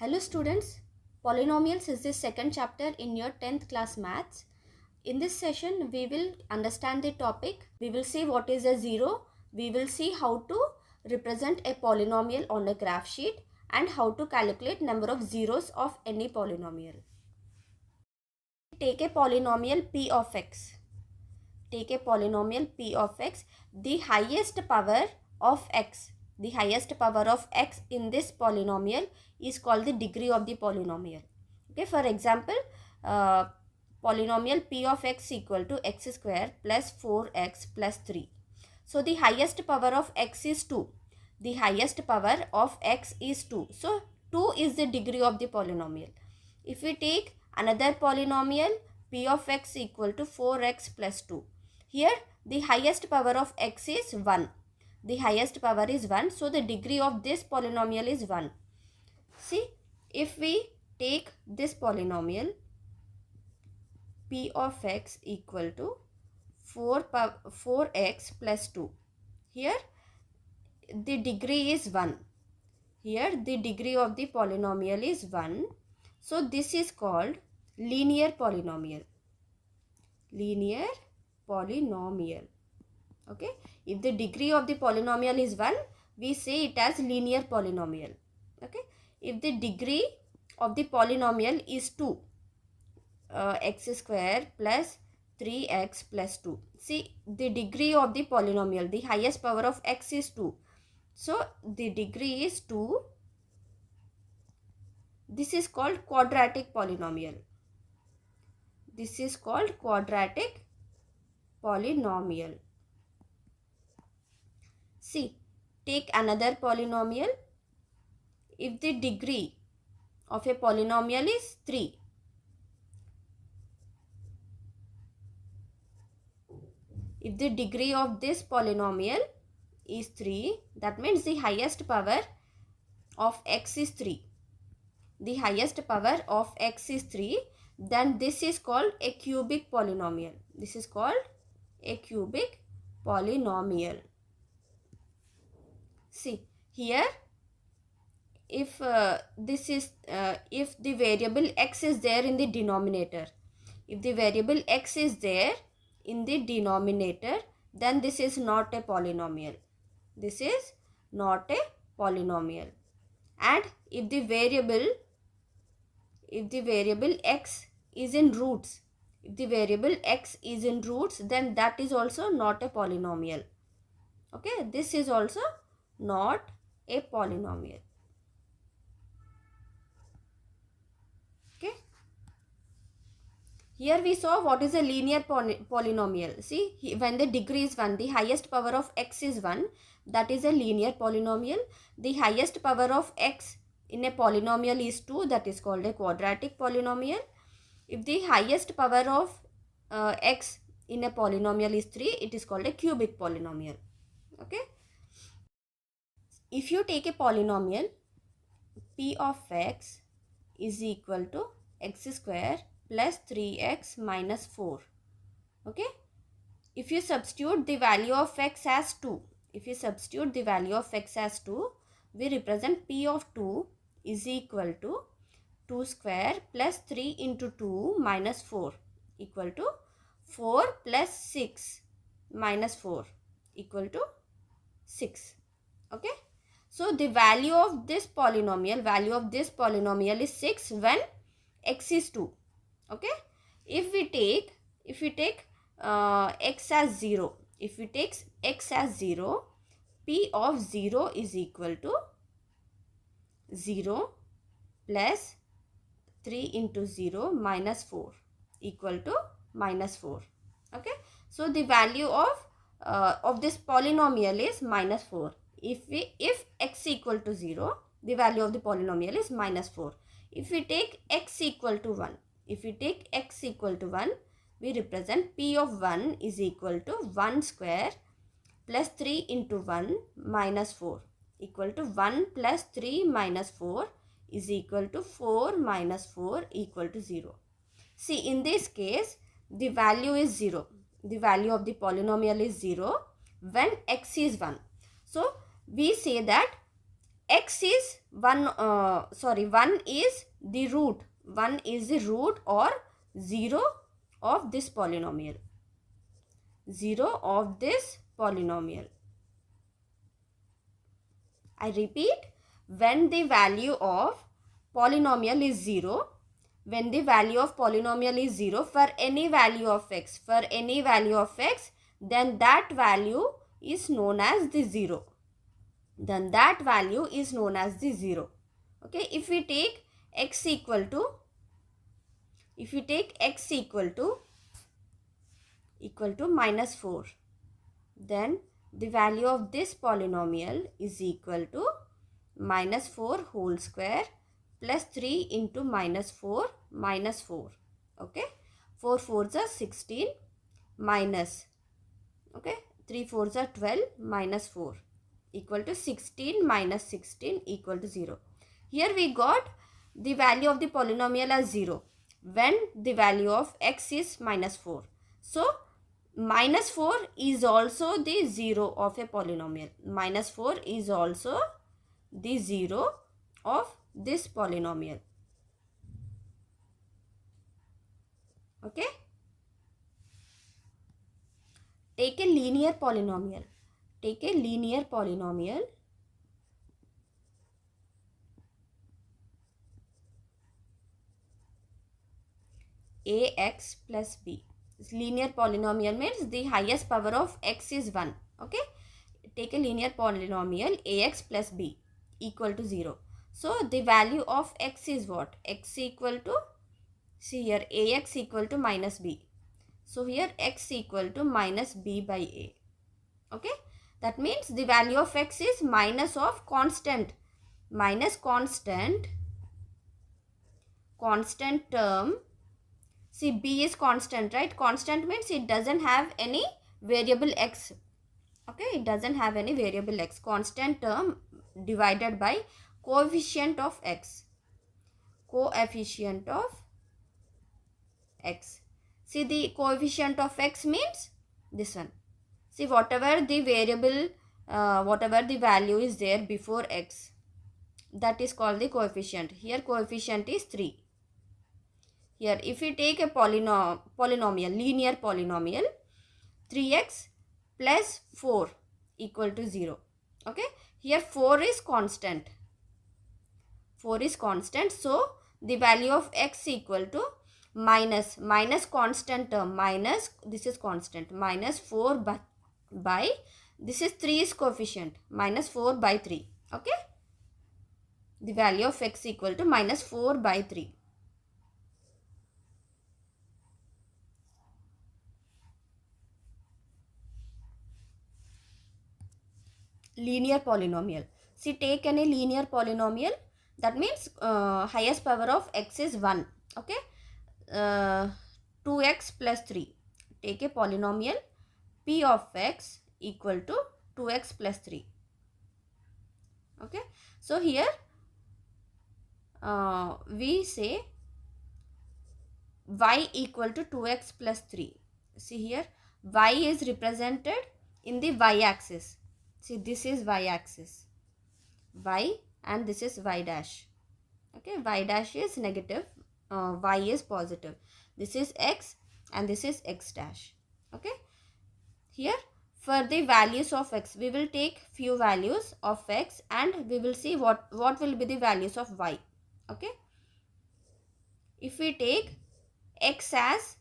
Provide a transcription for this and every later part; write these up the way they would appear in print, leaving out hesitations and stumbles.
Hello students, Polynomials is the second chapter in your 10th class maths. In this session, we will understand the topic. We will see what is a zero. We will see how to represent a polynomial on a graph sheet and how to calculate number of zeros of any polynomial. Take a polynomial p of x. Take a polynomial p of x. The highest power of x. The highest power of x in this polynomial is called the degree of the polynomial. Okay, for example, polynomial p of x equal to x square plus 4x plus 3. So the highest power of x is 2. The highest power of x is 2. So 2 is the degree of the polynomial. If we take another polynomial p of x equal to 4x plus 2. Here the highest power of x is 1. The highest power is 1. So the degree of this polynomial is 1. See, if we take this polynomial p of x equal to 4x plus 2. Here the degree is 1. Here the degree of the polynomial is 1. So this is called linear polynomial. Linear polynomial. Okay. If the degree of the polynomial is 1, we say it as linear polynomial. Okay. If the degree of the polynomial is 2, x square plus 3x plus 2. See, the degree of the polynomial, the highest power of x is 2. So the degree is 2. This is called quadratic polynomial. This is called quadratic polynomial. See, take another polynomial. If the degree of a polynomial is 3, if the degree of this polynomial is 3, that means the highest power of x is 3. The highest power of x is 3, then this is called a cubic polynomial. This is called a cubic polynomial. See, here if if the variable x is there in the denominator, if the variable x is there in the denominator, then this is not a polynomial. This is not a polynomial. And if the variable x is in roots, then that is also not a polynomial. Okay, this is also not a polynomial. Okay, here we saw what is a linear polynomial. See, when the degree is 1, the highest power of x is 1, that is a linear polynomial. The highest power of x in a polynomial is 2, that is called a quadratic polynomial. If the highest power of x in a polynomial is 3, it is called a cubic polynomial. Okay. If you take a polynomial p of x is equal to x square plus 3x minus 4. Okay. If you substitute the value of x as 2, we represent p of 2 is equal to 2 square plus 3 into 2 minus 4 equal to 4 plus 6 minus 4 equal to 6. Okay. So the value of this polynomial is 6 when x is 2. Okay. If we take x as 0, p of 0 is equal to 0 plus 3 into 0 minus 4 equal to minus 4. Okay. So the value of this polynomial is minus 4. If x equal to 0, the value of the polynomial is minus 4. If we take x equal to 1, we represent p of 1 is equal to 1 square plus 3 into 1 minus 4 equal to 1 plus 3 minus 4 is equal to 4 minus 4 equal to 0. See, in this case, the value is 0. The value of the polynomial is 0 when x is 1. So, we say that x is 1, 1 is the root. 1 is the root or 0 of this polynomial. 0 of this polynomial. I repeat, when the value of polynomial is 0, when the value of polynomial is 0 for any value of x, then that value is known as the 0. Then that value is known as the 0. Okay, if we take x equal to, minus 4, then the value of this polynomial is equal to minus 4 whole square plus 3 into minus 4 minus 4. Okay, 4 4s are 16 minus, okay, 3 4s are 12 minus 4 equal to 16 minus 16 equal to 0. Here we got the value of the polynomial as 0 when the value of x is minus 4. So minus 4 is also the 0 of a polynomial. Minus 4 is also the 0 of this polynomial. Okay. Take a linear polynomial. Take a linear polynomial. Ax plus b. Linear polynomial means the highest power of x is 1. Okay. Take a linear polynomial ax plus b equal to 0. So the value of x is what? X equal to, see here, ax equal to minus b. So here x equal to minus b by a. Okay. That means the value of x is minus of constant. Minus constant term. See, b is constant, right? Constant means it doesn't have any variable x. Okay, it doesn't have any variable x. Constant term divided by coefficient of x. Coefficient of x. See, the coefficient of x means this one. See, whatever the variable, whatever the value is there before x, that is called the coefficient. Here coefficient is 3. Here if we take a polynomial, linear polynomial, 3x plus 4 equal to 0. Okay. Here 4 is constant. 4 is constant. So the value of x equal to minus constant term, minus, this is constant, minus 4 by this is 3 is coefficient, minus 4 by 3. Okay. The value of x equal to minus 4 by 3. Linear polynomial. See, take any linear polynomial, that means highest power of x is 1. Okay. 2x plus 3. Take a polynomial p of x equal to 2x plus 3. Okay. So here we say y equal to 2x plus 3. See here, y is represented in the y-axis. See, this is y-axis, y, and this is y dash. Okay, y dash is negative, y is positive. This is x and this is x dash. Okay. Here for the values of x, we will take few values of x and we will see what will be the values of y. Okay. If we take x as,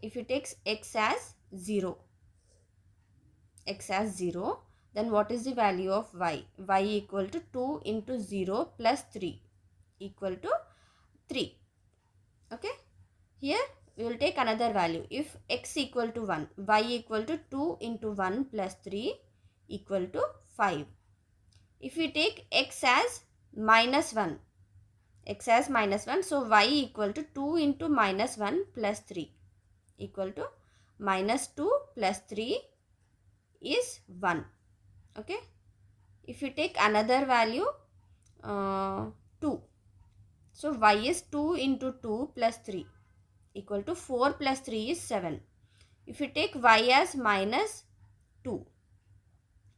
if it takes x as 0, then what is the value of y? Y equal to 2 into 0 plus 3 equal to 3. Okay. Here we will take another value. If x equal to 1, y equal to 2 into 1 plus 3 equal to 5. If we take x as minus 1, so y equal to 2 into minus 1 plus 3 equal to minus 2 plus 3 is 1. Okay. If you take another value, 2, so y is 2 into 2 plus 3 equal to 4 plus 3 is 7. If you take y as minus 2,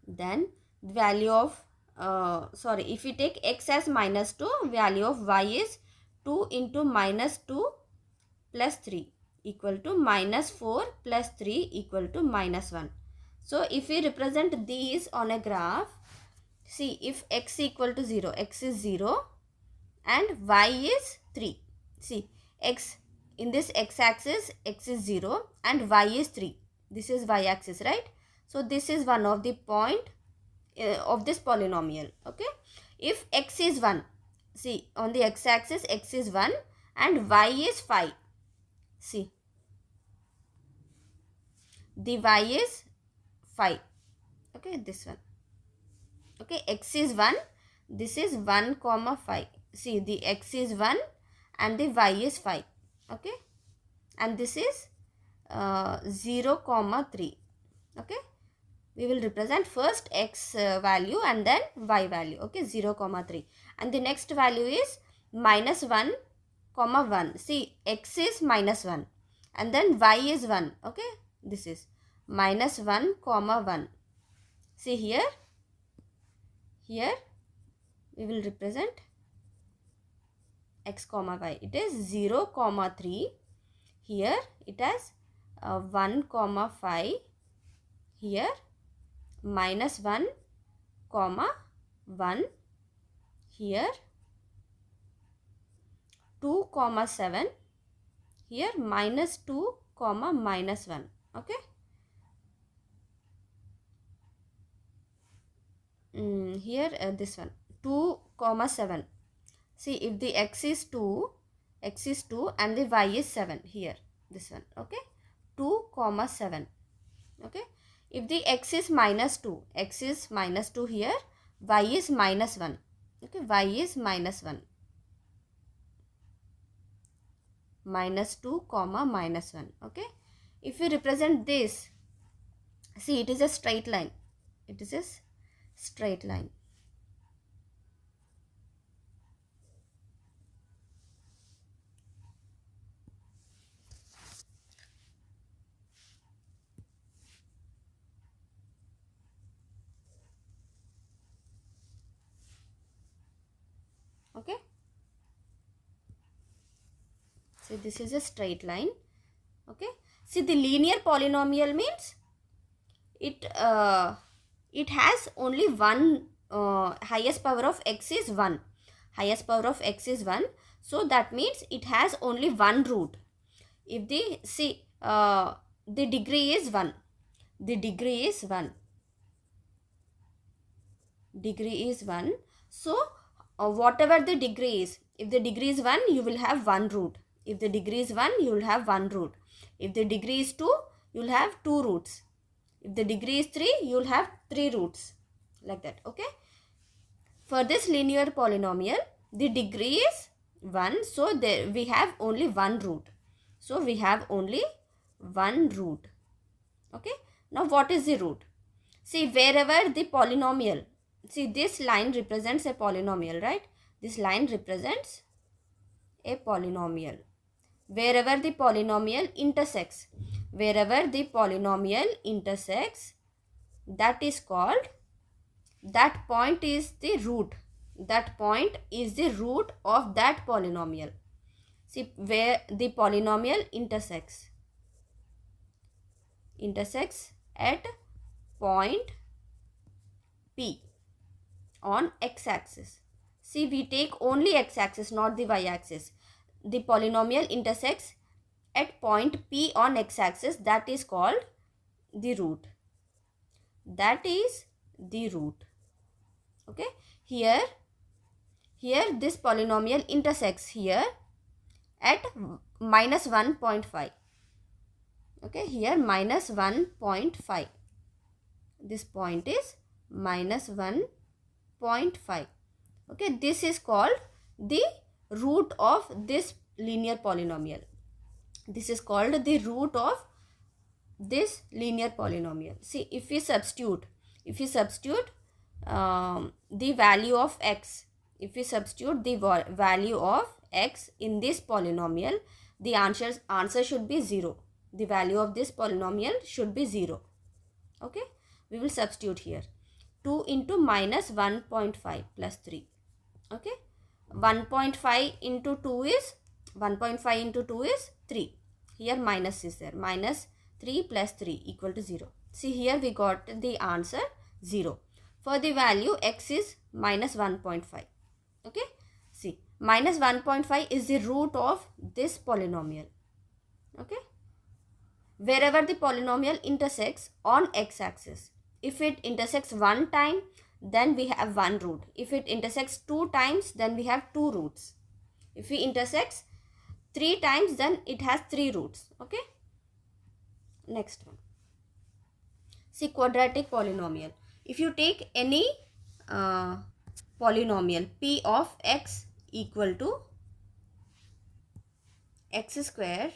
then the value of sorry, if we take x as minus 2, value of y is 2 into minus 2 plus 3 equal to minus 4 plus 3 equal to minus 1. So if we represent these on a graph, see, if x equal to 0, x is 0 and y is 3. See, x in this x-axis, x is 0 and y is 3. This is y-axis, right? So this is one of the point of this polynomial. Okay, if x is 1, see, on the x-axis x is 1 and y is 5. See, the y is 5. Okay, this one. Okay, x is 1, this is 1 comma 5. See, the x is 1 and the y is 5. Okay, and this is 0 comma 3. Okay, we will represent first x value and then y value. Okay, 0 comma 3, and the next value is minus 1 comma 1. See, x is minus 1 and then y is 1. Okay, this is minus 1 comma 1. See, here we will represent x comma y. It is 0 comma 3. Here it has 1 comma 5. Here minus 1 comma 1. Here 2 comma 7. Here minus 2 comma minus 1. Okay. Here this one 2 comma 7. See, if the x is 2 and the y is 7, here this one. Okay, 2 comma 7. Okay, if the x is minus 2 here, y is minus 1. Okay, y is minus 1, minus 2 comma minus 1. Okay, if we represent this, see, it is a straight line. It is a straight line. Okay, so this is a straight line. Okay, see, the linear polynomial means it has only one highest power of x is 1. Highest power of x is 1. So that means it has only one root. If the, see, the degree is 1. The degree is 1. Degree is 1. So whatever the degree is, if the degree is 1, you will have one root. If the degree is 1, you will have one root. If the degree is 2, you will have two roots. If the degree is 3, you will have 3 roots, like that. Okay, for this linear polynomial, the degree is 1, so there we have only one root. So we have only one root. Okay, now what is the root? See, wherever the polynomial, see, this line represents a polynomial, right? This line represents a polynomial. Wherever the polynomial intersects, that is called, that point is the root. That point is the root of that polynomial. See, where the polynomial intersects at point P on x-axis. See, we take only x-axis, not the y-axis. The polynomial intersects at point P on x-axis. That is called the root. That is the root. Okay, here this polynomial intersects here at minus 1.5. Okay, here minus 1.5. This point is minus 1.5. Okay, this is called the root of this linear polynomial. This is called the root of this linear polynomial. See, if we substitute the value of x, if we substitute the value of x in this polynomial, the answer should be 0. The value of this polynomial should be 0. Okay, we will substitute here. 2 into minus 1.5 plus 3. Okay, 1.5 into 2 is 1.5 into 2 is 3. Here minus is there. Minus 3 plus 3 equal to 0. See, here we got the answer 0. For the value x is minus 1.5. Okay, see, minus 1.5 is the root of this polynomial. Okay, wherever the polynomial intersects on x-axis. If it intersects one time, then we have one root. If it intersects two times, then we have two roots. If it intersects three times, then it has three roots. Okay, next one. See, quadratic polynomial. If you take any polynomial p of x equal to x square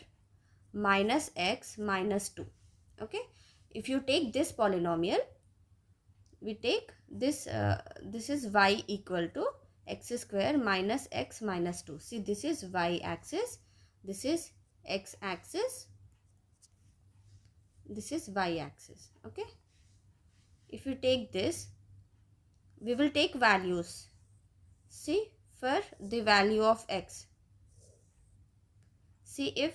minus x minus 2. Okay, if you take this polynomial, we take this, this is y equal to x square minus x minus 2. See, this is y axis, this is x axis, this is y axis. Okay, if you take this, we will take values. See, for the value of x, see if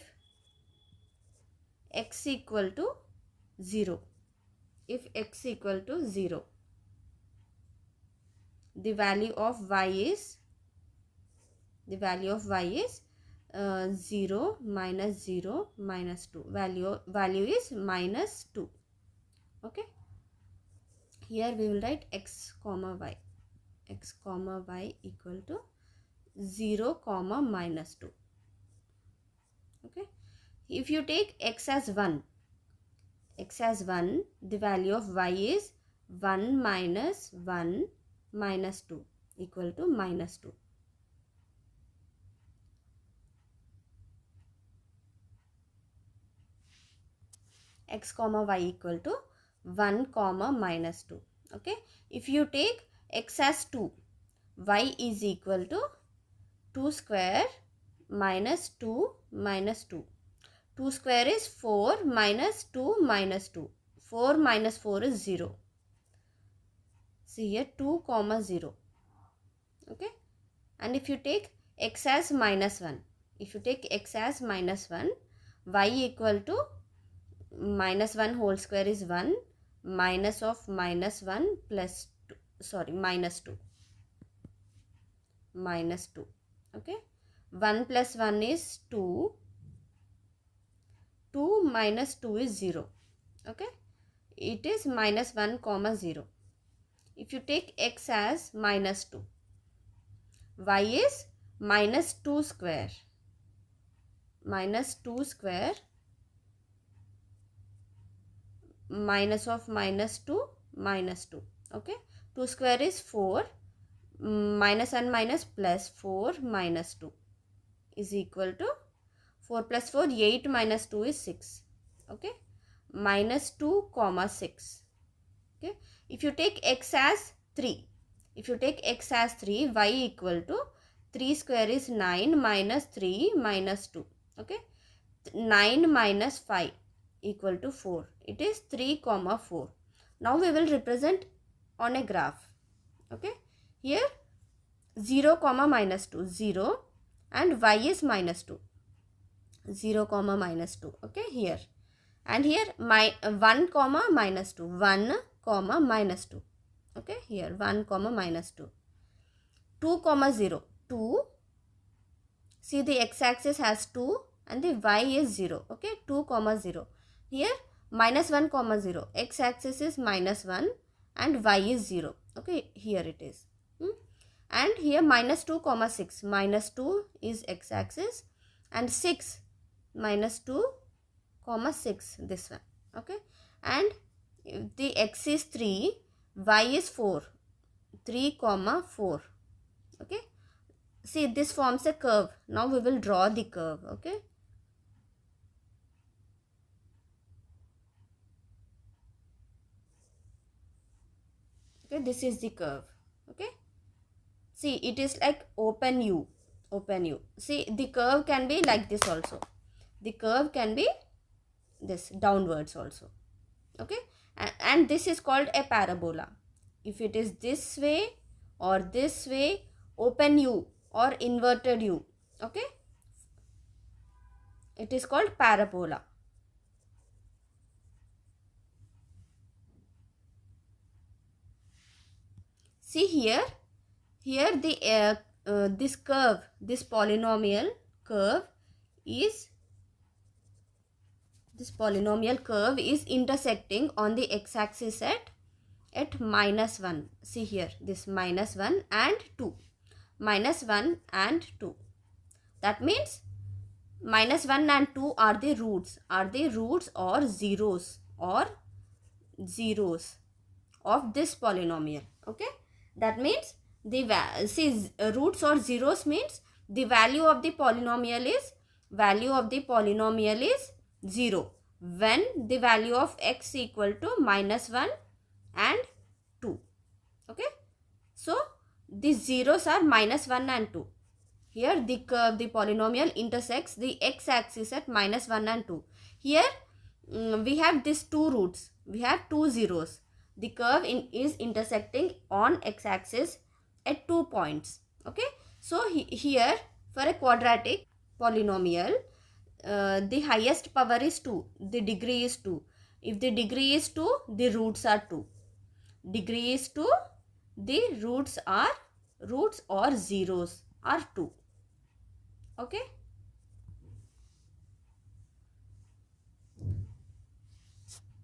x equal to 0, if x equal to 0, the value of y is 0 minus 0 minus 2. Value is minus 2. Okay, here we will write x comma y equal to 0 comma minus 2. Okay, if you take x as 1, the value of y is 1 minus 1 minus 2 equal to minus 2. X comma y equal to 1 comma minus 2. Okay, if you take x as 2, y is equal to 2 square minus 2 minus 2. 2 square is 4 minus 2 minus 2. 4 minus 4 is 0. See here 2 comma 0. Okay, and if you take x as minus 1, y equal to minus 1 whole square is 1, minus of minus 1 plus 2, sorry, minus 2. Okay, 1 plus 1 is 2. 2 minus 2 is 0. Okay, it is minus 1 comma 0. If you take x as minus 2, y is minus 2 square. Minus of minus 2 minus 2. Okay, 2 square is 4, minus and minus plus 4 minus 2 is equal to 4 plus 4, 8 minus 2 is 6. Okay, minus 2 comma 6. Okay, if you take x as 3, y equal to 3 square is 9 minus 3 minus 2. Okay, 9 minus 5 equal to 4. It is 3 comma 4. Now we will represent on a graph. Okay, here 0 comma minus 2, 0, and y is minus 2. 0 comma minus 2. Okay, here, and here 1 comma minus 2, 1 comma minus 2. Okay, here 1 comma minus 2. 2 comma 0, 2. See, the x-axis has 2 and the y is 0. Okay, 2 comma 0. Here minus 1 comma 0. X-axis is minus 1 and y is 0. Okay, here it is. And here minus 2 comma 6. Minus 2 is x-axis and 6 minus 2 comma 6, this one. Okay, and if the x is 3, y is 4. 3 comma 4. Okay, see, this forms a curve. Now we will draw the curve. Okay, this is the curve. Okay, see, it is like open U. See, the curve can be like this also. The curve can be this downwards also. Okay, and this is called a parabola. if it is this way or this way, open U or inverted U, okay, it is called parabola. See here the this curve, this polynomial curve is intersecting on the x-axis at -1. See here, this -1 and 2, -1 and 2. That means -1 and 2 are the roots or zeros of this polynomial. Okay, that means the roots or zeros means the value of the polynomial is 0 when the value of x equal to -1 and 2. Okay, so the zeros are -1 and 2. Here the curve, the polynomial intersects the x-axis at -1 and 2. Here we have these two roots, we have two zeros. The curve is intersecting on x-axis at 2 points. Okay, so here for a quadratic polynomial, the highest power is 2, the degree is 2. If the degree is 2, the roots are 2. Degree is 2, the roots or zeros are 2. Okay.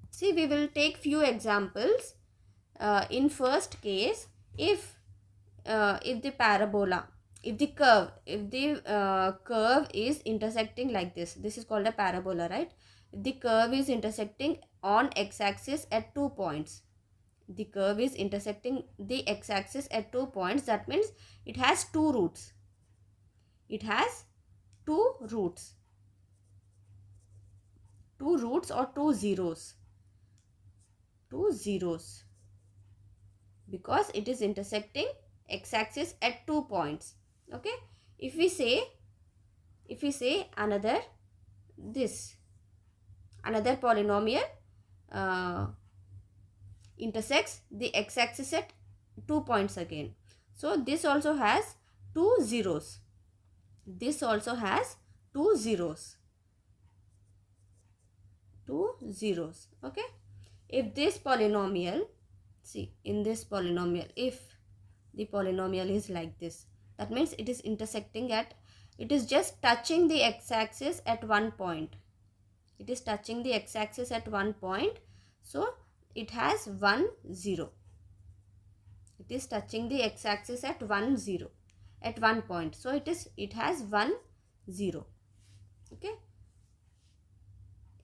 See, we will take few examples. In first case, if the parabola, if the curve is intersecting like this is called a parabola, right? If the curve is intersecting on x-axis at 2 points, the curve is intersecting the x-axis at 2 points, that means it has two roots. It has two roots or two zeros. Two zeros, because it is intersecting x-axis at 2 points. Okay, if we say another polynomial intersects the x-axis at 2 points again, so this also has two zeros. This also has two zeros. Okay, if this polynomial, see in this polynomial, if the polynomial is like this, that means it is intersecting at, it is just touching the x-axis at 1 point. It is touching the x-axis at 1 point, so it has 1 0. It is touching the x-axis at 1 point, so it has 1 0. Okay,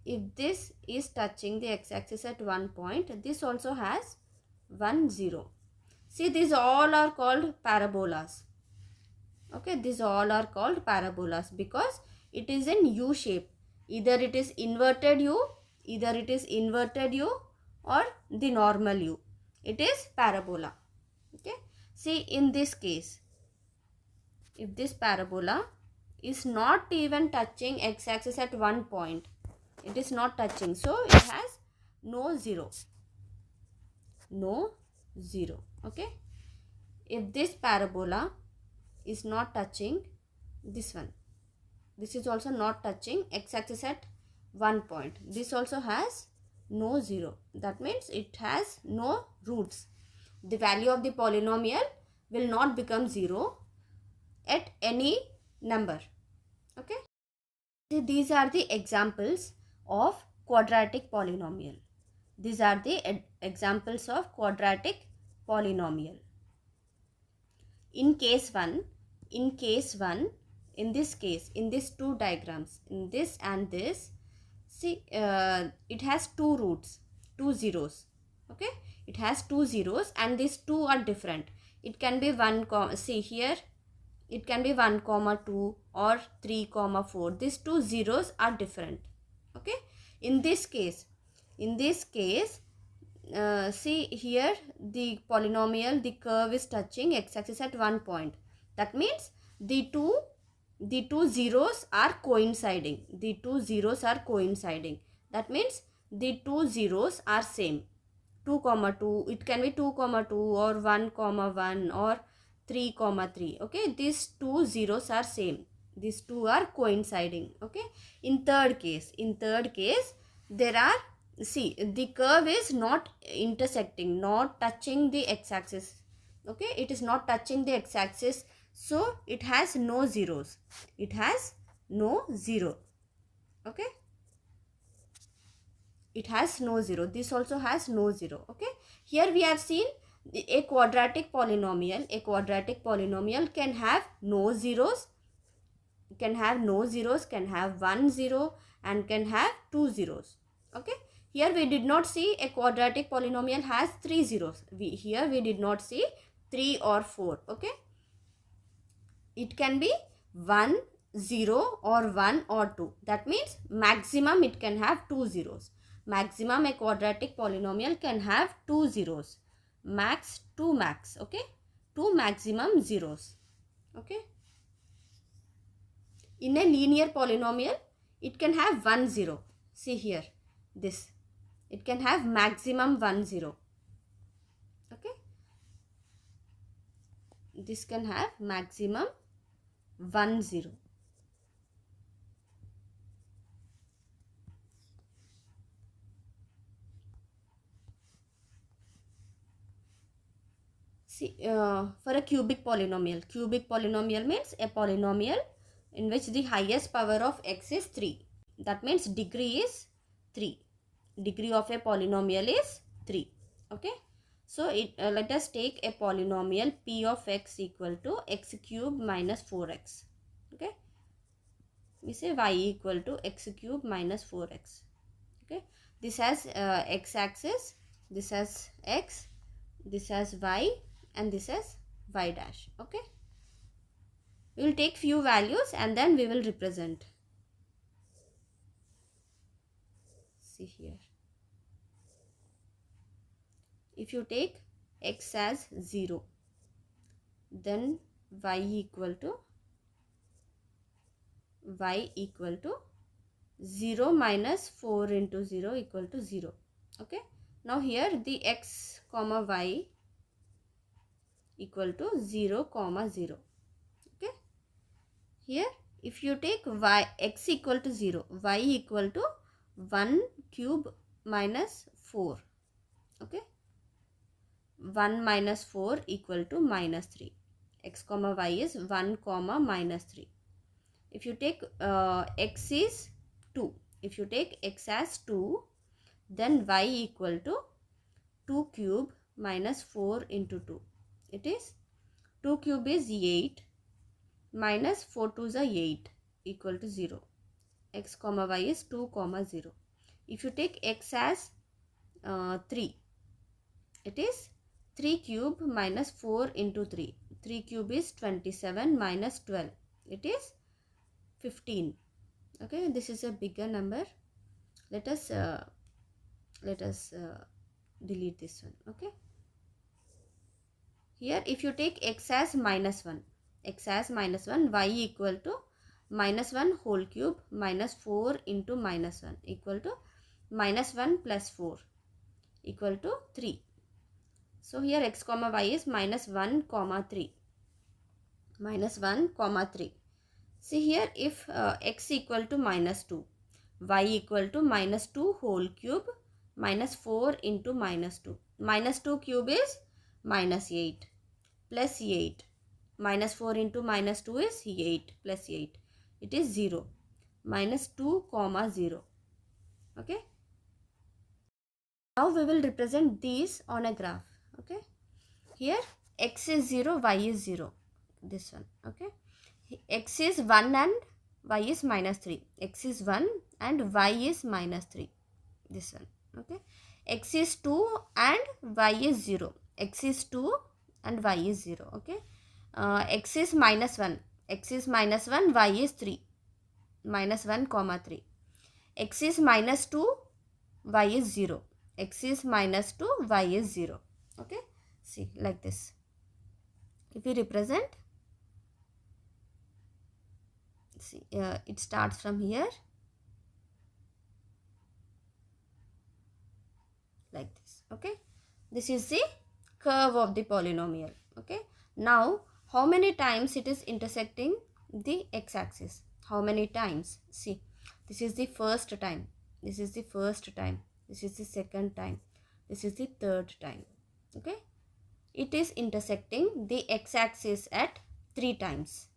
if this is touching the x-axis at 1 point, this also has 1 0. See, these all are called parabolas. Okay, these all are called parabolas because it is in U shape. Either it is inverted U or the normal U. It is parabola. Okay, see in this case, if this parabola is not even touching x-axis at 1 point, it is not touching, so it has no zero. Okay, if this parabola is not touching this one, this is also not touching x-axis at 1 point, this also has no zero. That means it has no roots. The value of the polynomial will not become 0 at any number. Okay, these are the examples of quadratic polynomial. These are the examples of quadratic polynomial. In case 1, in this case, in these two diagrams, in this and this, see it has two roots, two zeros. Okay, it has two zeros and these two are different. It can be 1, see here, it can be 1, 2 or 3, 4. These two zeros are different. Okay, in this case, see here the polynomial, the curve is touching x-axis at 1 point. That means the two zeros are coinciding. That means the two zeros are same. 2 comma 2, it can be 2 comma 2 or 1 comma 1 or 3 comma 3. Okay, these two zeros are same, these two are coinciding. Okay, in third case there are, see, the curve is not intersecting, not touching the x-axis. Okay, it is not touching the x-axis, so it has no zeros, it has no zero. Okay, it has no zero, this also has no zero. Okay, here we have seen a quadratic polynomial. A quadratic polynomial can have no zeros, can have one zero, and can have two zeros. Okay, here we did not see a quadratic polynomial has three zeros. Here we did not see 3 or 4. Okay, it can be 1, 0 or 1 or 2. That means maximum it can have 2 zeros. Maximum a quadratic polynomial can have 2 zeros. Max, 2 max. Okay, 2 maximum zeros. Okay, in a linear polynomial it can have 1 0. See here, this, it can have maximum 1 0. Okay, this can have maximum 1 0. See, for a cubic polynomial means a polynomial in which the highest power of x is 3. That means degree is 3. Degree of a polynomial is 3. Okay. So, let us take a polynomial p of x equal to x cube minus 4x. Okay. We say y equal to x cube minus 4x. Okay. This has x axis, this has x, this has y, and this is y dash. Okay, we will take few values and then we will represent. See here, if you take x as 0, then y equal to 0 minus 4 into 0 equal to 0. Okay, now here the x comma y equal to 0 comma 0. Okay, here if you take x equal to 0, y equal to 1 cube minus 4. Okay, 1 minus 4 equal to minus 3. X comma y is 1 comma minus 3. If you take x is 2, if you take x as 2, then y equal to 2 cube minus 4 into 2. It is 2 cube is 8 minus 4 to the 8 equal to 0. X comma y is 2 comma 0. If you take x as 3, it is 3 cube minus 4 into 3. 3 cube is 27 minus 12. It is 15. Okay, this is a bigger number. Let us delete this one. Okay, here if you take x as minus 1, y equal to minus 1 whole cube minus 4 into minus 1 equal to minus 1 plus 4 equal to 3. So here x comma y is minus 1 comma 3. Minus 1 comma 3. See here, if x equal to minus 2, y equal to minus 2 whole cube minus 4 into minus 2. Minus 2 cube is minus 8 plus 8. Minus 4 into minus 2 is 8 plus 8. It is 0. Minus 2 comma 0. Okay. Now we will represent these on a graph. Okay. Here x is 0, y is 0. This one. Okay. X is 1 and y is minus 3. X is 1 and y is minus 3. This one. Okay. X is 2 and y is 0. X is 2 and y is 0. Okay. X is minus 1. X is minus 1, y is 3. Minus 1 comma 3. X is minus 2, y is 0. X is minus 2, y is 0. Okay. See, like this. If we represent, see, it starts from here like this. Okay. This is the curve of the polynomial. Okay. Now, how many times it is intersecting the x-axis? How many times? See, this is the first time. This is the first time. This is the second time. This is the third time. Okay. It is intersecting the x-axis at 3 times.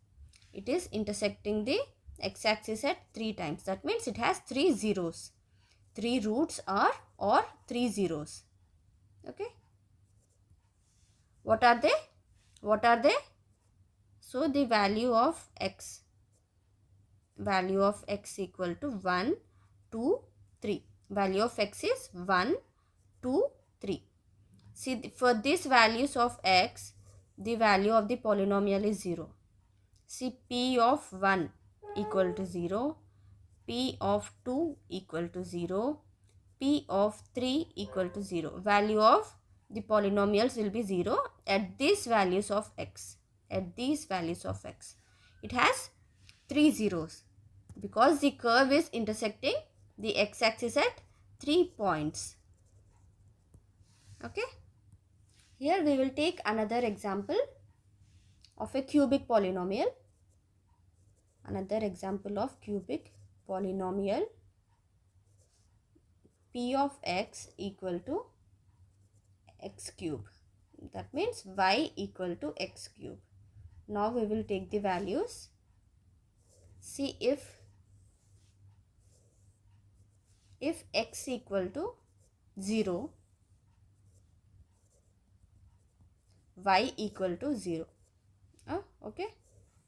It is intersecting the x-axis at 3 times. That means it has 3 zeros. 3 roots are or 3 zeros. Okay. What are they? What are they? So the value of x equal to 1, 2, 3. Value of x is 1, 2, 3. See, for these values of x, the value of the polynomial is 0. See, p of 1 equal to 0, p of 2 equal to 0, p of 3 equal to 0. Value of the polynomials will be 0 at these values of x. At these values of x. It has 3 zeros because the curve is intersecting the x-axis at 3 points. Okay. Here we will take another example of a cubic polynomial. Another example of cubic polynomial. P of x equal to x cube. That means y equal to x cube. Now we will take the values. See, if x equal to 0, y equal to 0. Okay.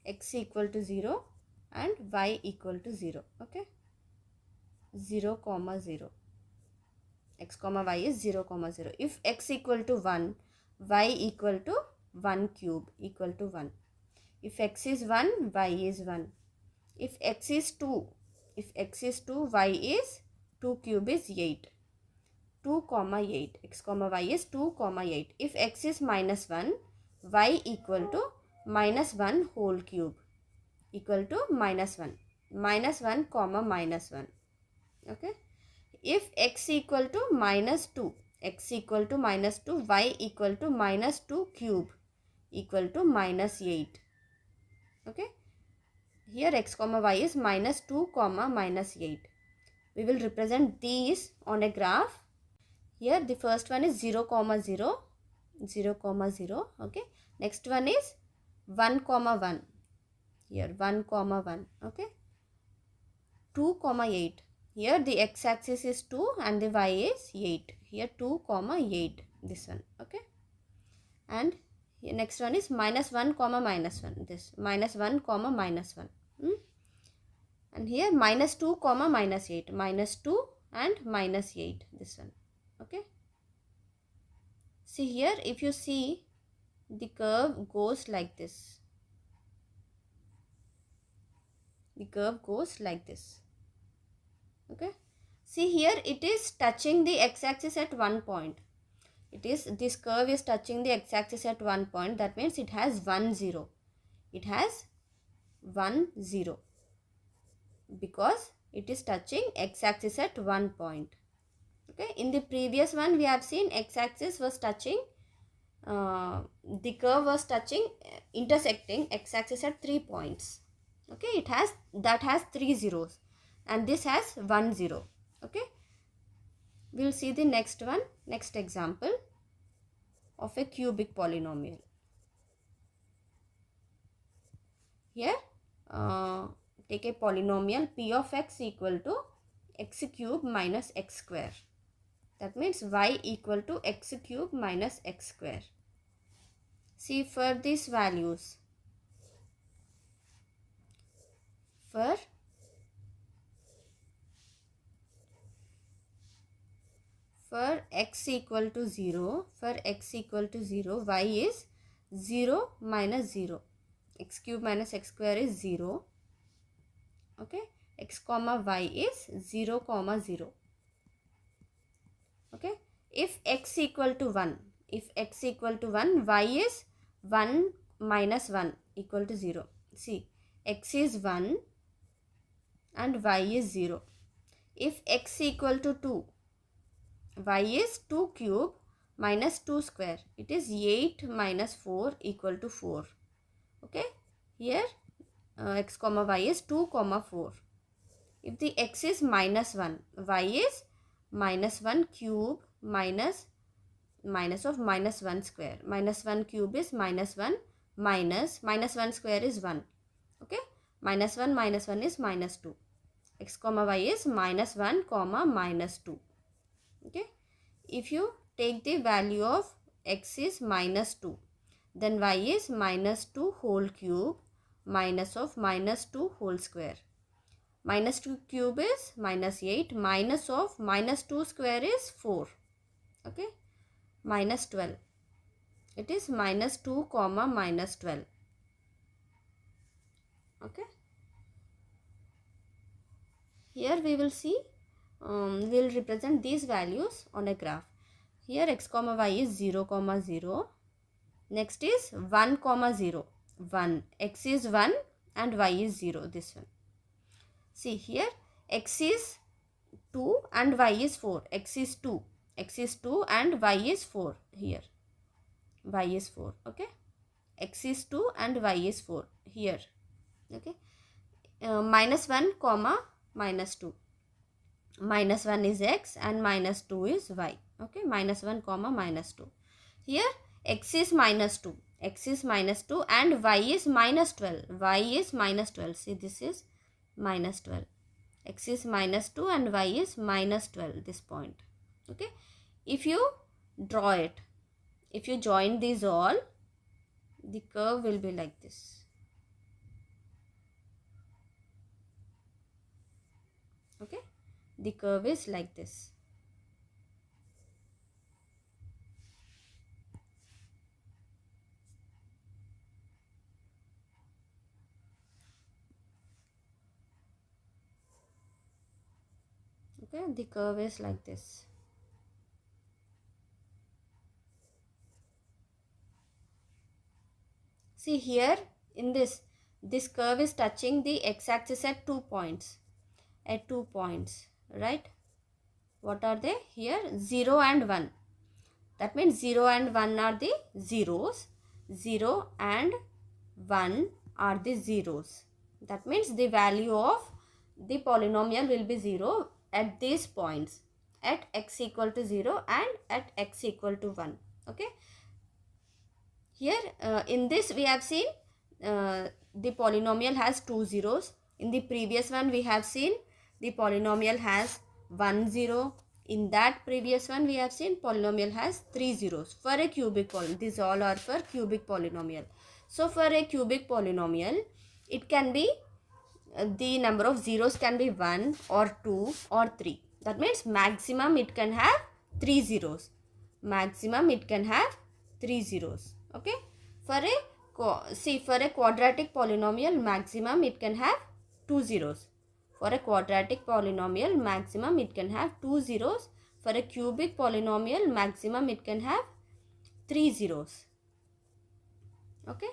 X equal to 0 and y equal to 0. Okay. 0, 0. X comma y is 0, 0. If x equal to 1, y equal to 1 cube equal to 1. If x is 1, y is 1. If x is 2, y is 2 cube is 8. 2, 8. X comma y is 2, 8. If x is minus 1, y equal to minus 1 whole cube equal to minus 1. Minus 1, minus 1. Okay. If x equal to minus 2, y equal to minus 2 cube equal to minus 8. Okay. Here x comma y is minus 2, minus 8. We will represent these on a graph. Here the first one is 0, 0. 0, 0. Okay. Next one is 1, 1. Here 1, 1. Okay. 2, 8. Here the x-axis is 2 and the y is 8. Here 2, 8. This one. Okay. And here next one is minus 1, minus 1. This minus 1, minus 1. And here minus 2, minus 8. Minus 2 and minus 8. This one. Okay. See here, if you see, the curve goes like this. The curve goes like this. Okay. See here, it is touching the x-axis at one point. This curve is touching the x-axis at one point. That means it has 1, 0. It has 1, 0. Because it is touching x-axis at one point. Okay. In the previous one, we have seen x-axis was touching, the curve was touching, intersecting x-axis at 3 points. Okay. That has 3 zeros. And this has 1, 0. Okay. We will see the next one, next example of a cubic polynomial. Here, take a polynomial p of x equal to x cube minus x square. That means y equal to x cube minus x square. See, for these values, for x equal to 0, y is 0 minus 0. X cube minus x square is 0. Okay. X comma y is 0, 0. Okay. If x equal to 1, y is 1 minus 1 equal to 0. See, x is 1 and y is 0. If x equal to 2, y is 2 cube, minus 2 square. It is 8 minus 4 equal to 4. Okay. Here x comma y is 2 comma 4. If the x is minus 1, y is minus 1 cube minus of minus 1 square. Minus 1 cube is minus 1 minus 1 square is 1. Okay. Minus 1 is minus 2. X comma y is minus 1 comma minus 2. Okay. If you take the value of x is minus 2, then y is minus 2 whole cube minus of minus 2 whole square. Minus 2 cube is minus 8, minus of minus 2 square is 4. Okay. Minus 12. It is minus 2 comma minus 12. Okay. Here we will see, we will represent these values on a graph. Here x comma y is 0 comma 0. Next is 1 comma 0. 1. X is 1 and y is 0. This one. See here x is 2 and y is 4. X is 2. X is 2 and y is 4. Here y is 4. Okay. X is 2 and y is 4. Here. Okay. Minus 1 comma minus 2. Minus 1 is x and minus 2 is y. Okay. Minus 1 comma minus 2. Here x is minus 2. X is minus 2 and y is minus 12. Y is minus 12. See, this is minus 12. X is minus 2 and y is minus 12. This point. Okay. If you draw it, if you join these all, the curve will be like this. Okay. The curve is like this. Okay, the curve is like this. See here in this curve is touching the x-axis at 2 points. At 2 points, right? What are they? Here 0 and 1. That means 0 and 1 are the zeros. 0 and 1 are the zeros. That means the value of the polynomial will be 0 at these points, at x equal to 0 and at x equal to 1. Okay. Here in this we have seen the polynomial has 2 zeros. In the previous one we have seen the polynomial has 1 zero. In that previous one we have seen polynomial has 3 zeros for a cubic polynomial. These all are for cubic polynomial. So for a cubic polynomial, it can be the number of zeros can be 1 or 2 or 3. That means maximum it can have 3 zeros. Maximum it can have 3 zeros. Okay. For a quadratic polynomial, maximum it can have 2 zeros. For a quadratic polynomial, maximum it can have 2 zeros. For a cubic polynomial, maximum it can have 3 zeros. Okay.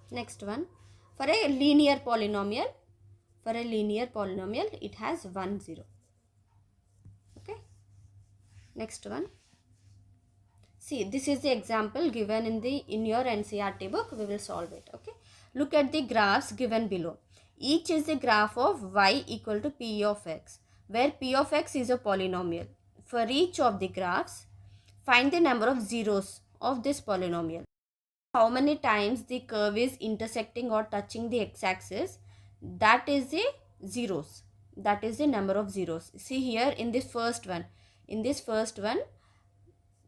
Next one. For a linear polynomial, it has 1 zero. Okay. Next one. See, this is the example given in your NCERT book. We will solve it. Okay. Look at the graphs given below. Each is a graph of y equal to p of x, where p of x is a polynomial. For each of the graphs, find the number of zeros of this polynomial. How many times the curve is intersecting or touching the x-axis, that is the zeros. That is the number of zeros. See here in this first one. In this first one,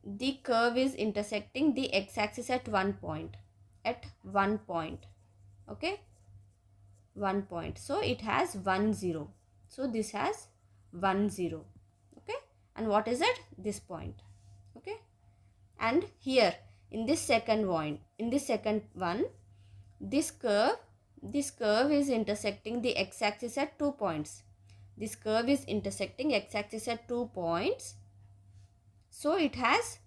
the curve is intersecting the x-axis at 1 point. At 1 point. Okay. 1 point. So it has 1 0. So this has 1 0. Okay. And what is it? This point. Okay. And here in this second one, this curve is intersecting the x-axis at 2 points. This curve is intersecting x-axis at 2 points. So it has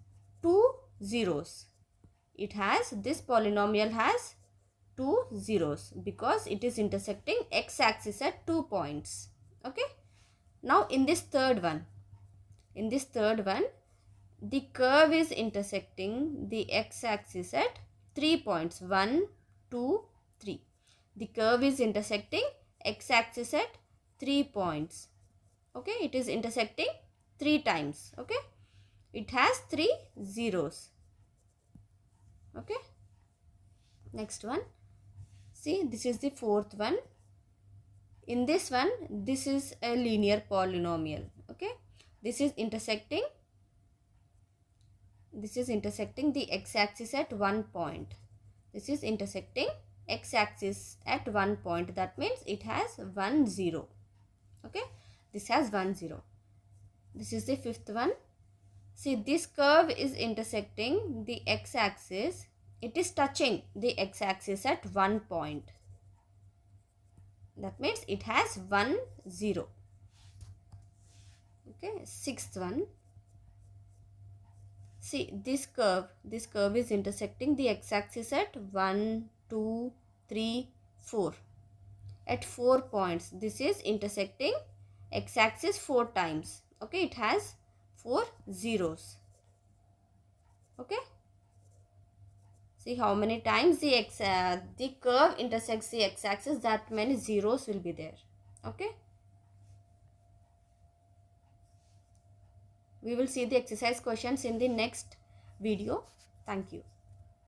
2 zeros. This polynomial has 2 zeros because it is intersecting x-axis at 2 points. Okay. Now in this third one, In this third one, the curve is intersecting the x-axis at 3 points, 1, 2, 3. The curve is intersecting x-axis at 3 points. Okay, it is intersecting 3 times. Okay, it has 3 zeros. Okay, next one. See, this is the fourth one. In this one, this is a linear polynomial. Okay, this is intersecting the x-axis at 1 point. This is intersecting x-axis at 1 point. That means it has 1 0. Okay, this has 1 0. This is the fifth one. See, this curve is intersecting the x-axis. It is touching the x-axis at 1 point. That means it has 1 0. Okay, sixth one. See, this curve is intersecting the x-axis at 1, 2, 3, 4. At 4 points, this is intersecting x-axis 4 times. Okay, it has 4 zeros. Okay, see how many times the curve intersects the x-axis, that many zeros will be there. Okay, we will see the exercise questions in the next video. Thank you.